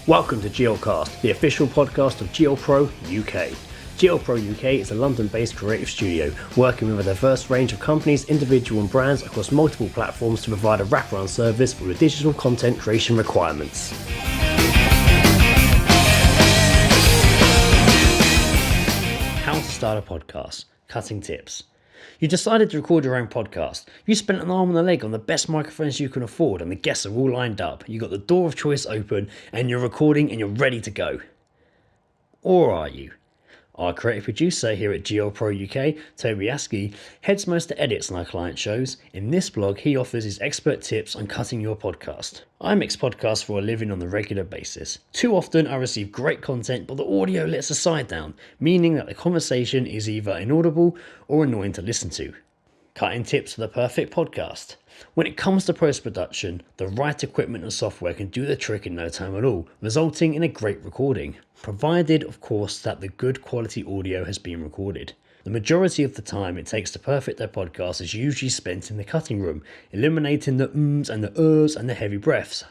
Welcome to GLCast, the official podcast of GLPro UK. GLPro UK is a London-based creative studio working with a diverse range of companies, individual and brands across multiple platforms to provide a wraparound service for your digital content creation requirements. How to start a podcast, cutting tips. You decided to record your own podcast. You spent an arm and a leg on the best microphones you can afford and the guests are all lined up. You got the door of choice open and you're recording and you're ready to go. Or are you? Our creative producer here at GLPro UK, Toby Askey, heads most of the edits on our client shows. In this blog, he offers his expert tips on cutting your podcast. I mix podcasts for a living on a regular basis. Too often I receive great content, but the audio lets the side down, meaning that the conversation is either inaudible or annoying to listen to. Cutting tips for the perfect podcast. When it comes to post-production, the right equipment and software can do the trick in no time at all, resulting in a great recording. Provided, of course, that the good quality audio has been recorded. The majority of the time it takes to perfect their podcast is usually spent in the cutting room, eliminating the ums and the ers and the heavy breaths.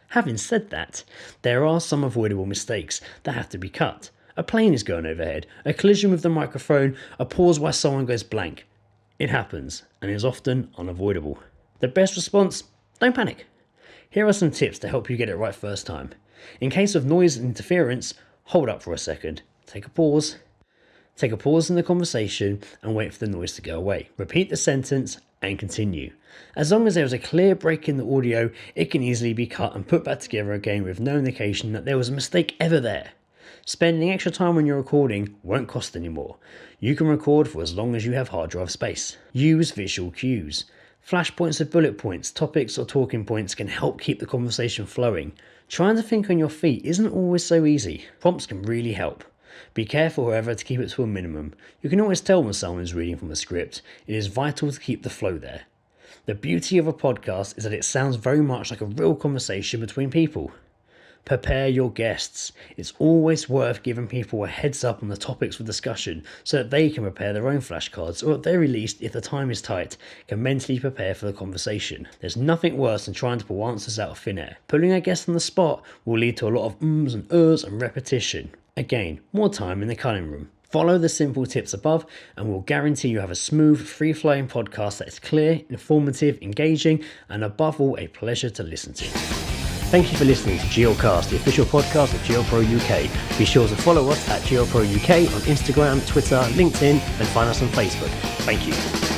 Having said that, there are some avoidable mistakes that have to be cut. A plane is going overhead, a collision with the microphone, a pause while someone goes blank. It happens and is often unavoidable. The best response? Don't panic. Here are some tips to help you get it right first time. In case of noise and interference, hold up for a second. Take a pause. Take a pause in the conversation and wait for the noise to go away. Repeat the sentence and continue. As long as there is a clear break in the audio, it can easily be cut and put back together again with no indication that there was a mistake ever there. Spending extra time when you're recording won't cost any more. You can record for as long as you have hard drive space. Use visual cues. Flashpoints of bullet points, topics or talking points can help keep the conversation flowing. Trying to think on your feet isn't always so easy. Prompts can really help. Be careful, however, to keep it to a minimum. You can always tell when someone is reading from a script. It is vital to keep the flow there. The beauty of a podcast is that it sounds very much like a real conversation between people. Prepare your guests. It's always worth giving people a heads up on the topics for discussion so that they can prepare their own flashcards, or at the very least, if the time is tight, can mentally prepare for the conversation. There's nothing worse than trying to pull answers out of thin air. Putting a guest on the spot will lead to a lot of ums and ers and repetition. Again, more time in the cutting room. Follow the simple tips above and we'll guarantee you have a smooth, free-flowing podcast that is clear, informative, engaging, and above all, a pleasure to listen to. Thank you for listening to GLCast, the official podcast of GLPro UK. Be sure to follow us at GLPro UK on Instagram, Twitter, LinkedIn, and find us on Facebook. Thank you.